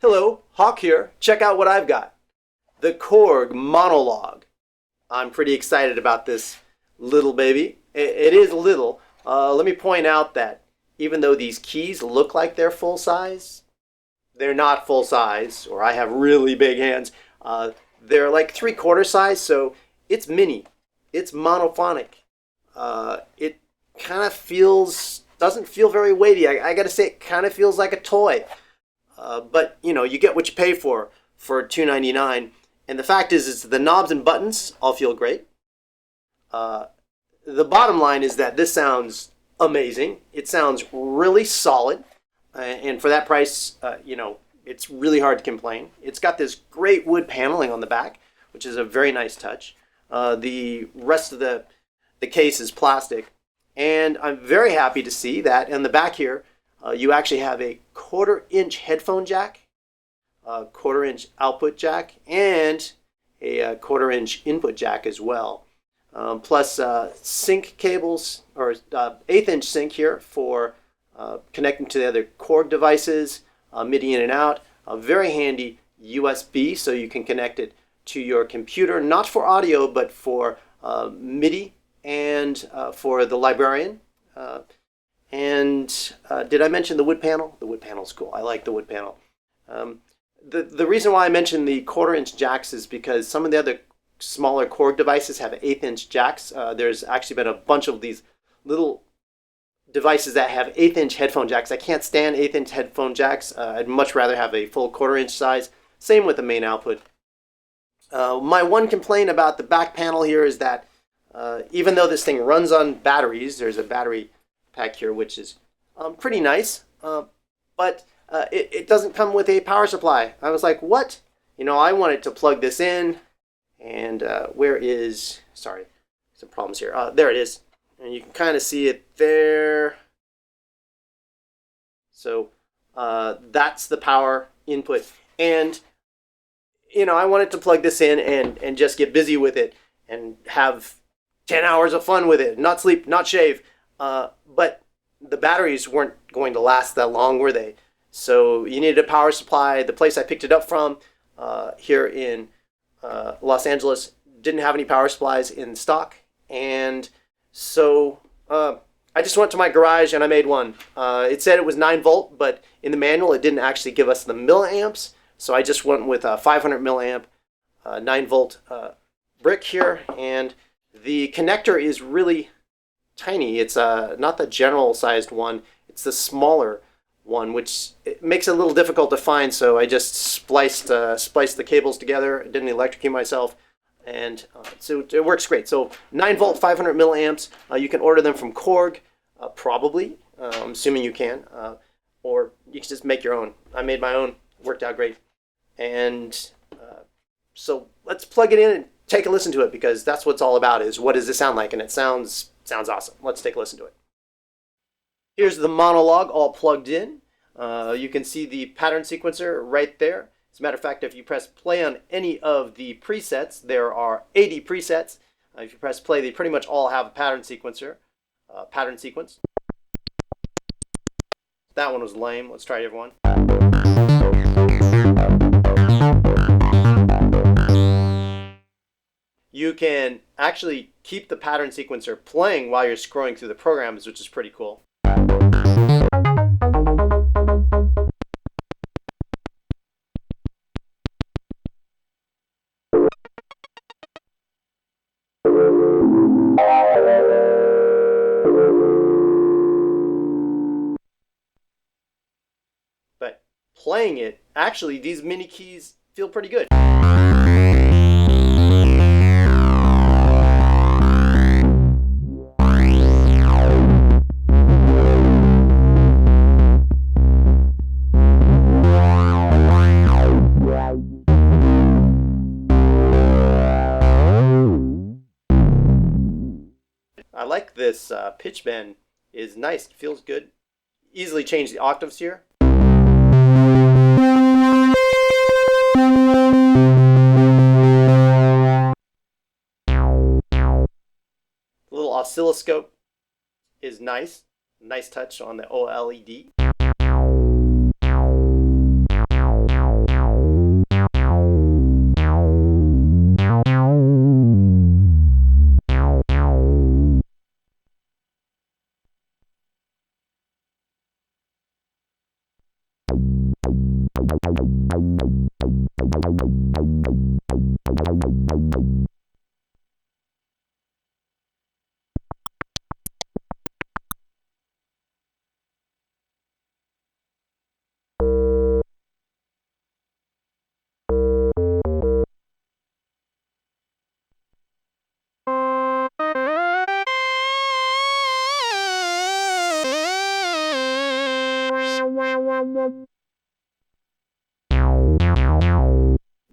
Hello, Hawk here. Check out what I've got. The Korg Monologue. I'm pretty excited about this little baby. It is little. Let me point out that even though these keys look like they're full size, they're not full size, or I have really big hands. They're like 3/4 size, so it's mini. It's monophonic. It kind of doesn't feel very weighty. I gotta say, it kind of feels like a toy. But you know, you get what you pay for $2.99. And the fact is the knobs and buttons all feel great. The bottom line is that this sounds amazing. It sounds really solid. And for that price, it's really hard to complain. It's got this great wood paneling on the back, which is a very nice touch. The rest of the case is plastic. And I'm very happy to see that in the back here, you actually have a 1/4-inch headphone jack, a 1/4-inch output jack, and a 1/4-inch input jack as well. Plus sync cables, or 1/8-inch sync here for connecting to the other Korg devices, MIDI in and out. A very handy USB, so you can connect it to your computer, not for audio, but for MIDI and for the Librarian. Did I mention the wood panel? The wood panel's cool. I like the wood panel. The reason why I mentioned the 1/4-inch jacks is because some of the other smaller Korg devices have 1/8-inch jacks. There's actually been a bunch of these little devices that have 1/8-inch headphone jacks. I can't stand 1/8-inch headphone jacks. I'd much rather have a full 1/4-inch size. Same with the main output. My one complaint about the back panel here is that even though this thing runs on batteries, there's a battery pack here, which is pretty nice, but it doesn't come with a power supply. I was like, what? I wanted to plug this in, and sorry, some problems here. There it is, and you can kind of see it there. So that's the power input, and I wanted to plug this in and just get busy with it and have 10 hours of fun with it, not sleep, not shave. But the batteries weren't going to last that long, were they? So you needed a power supply. The place I picked it up from here in Los Angeles didn't have any power supplies in stock. And so I just went to my garage and I made one. It said it was 9 volt, but in the manual it didn't actually give us the milliamps. So I just went with a 500 milliamp 9 volt brick here. And the connector is really tiny. It's not the general sized one, it's the smaller one, which it makes it a little difficult to find. So I just spliced the cables together, didn't electrocute myself, and so it works great. So 9 volt 500 milliamps. You can order them from Korg, probably. I'm assuming you can, or you can just make your own. I made my own, worked out great. And so let's plug it in and take a listen to it, because that's what it's all about, is what does it sound like? And it sounds awesome. Let's take a listen to it. Here's the monologue all plugged in. You can see the pattern sequencer right there. As a matter of fact, if you press play on any of the presets, there are 80 presets. If you press play, they pretty much all have a pattern sequencer, pattern sequence. That one was lame. Let's try it, everyone. You can actually keep the pattern sequencer playing while you're scrolling through the programs, which is pretty cool. But playing it, actually, these mini keys feel pretty good. I like this pitch bend, is nice, feels good. Easily change the octaves here. The little oscilloscope is nice. Nice touch on the OLED.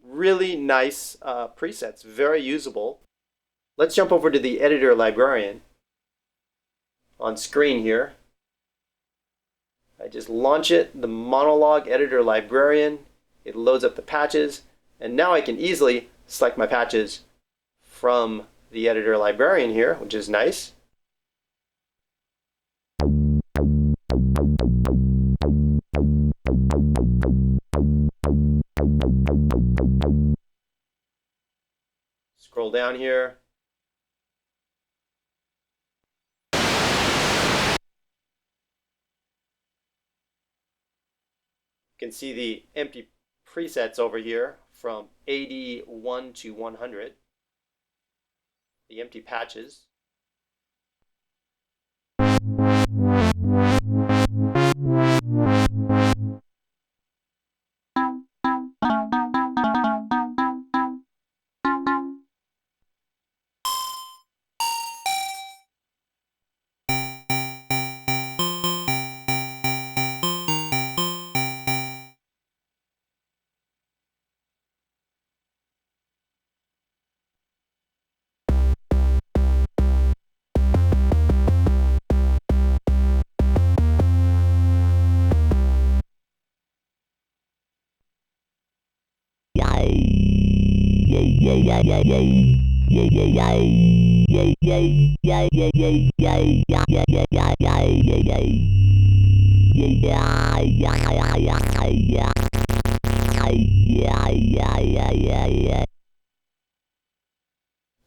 Really nice presets, very usable. Let's jump over to the editor Librarian on screen here. I just launch it, the Monologue editor Librarian. It loads up the patches, and now I can easily select my patches from the editor Librarian here, which is nice. Scroll down here. You can see the empty presets over here from 81 to 100. The empty patches.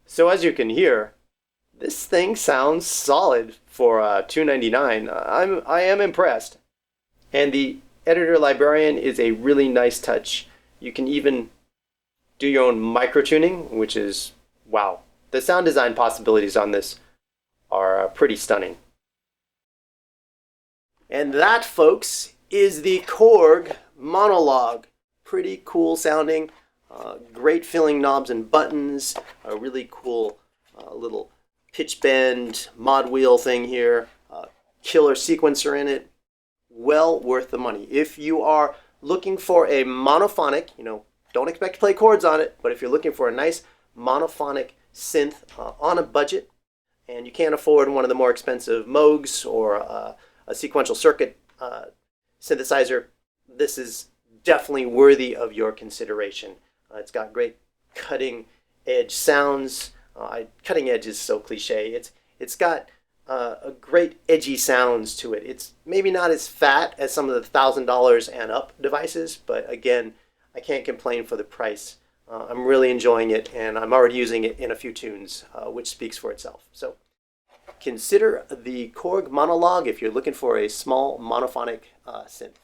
So as you can hear, this thing sounds solid for $2.99. I am impressed. And the editor Librarian is a really nice touch. You can even do your own micro tuning, which is wow. The sound design possibilities on this are pretty stunning. And that, folks, is the Korg Monologue. Pretty cool sounding, great filling knobs and buttons, a really cool little pitch bend mod wheel thing here, killer sequencer in it. Well worth the money. If you are looking for a monophonic, don't expect to play chords on it, but if you're looking for a nice monophonic synth on a budget, and you can't afford one of the more expensive Moogs or a sequential circuit synthesizer, this is definitely worthy of your consideration. It's got great cutting edge sounds. Cutting edge is so cliche. It's got a great edgy sounds to it. It's maybe not as fat as some of the $1,000 and up devices, but again, I can't complain for the price. I'm really enjoying it, and I'm already using it in a few tunes, which speaks for itself. So consider the Korg Monologue if you're looking for a small monophonic synth.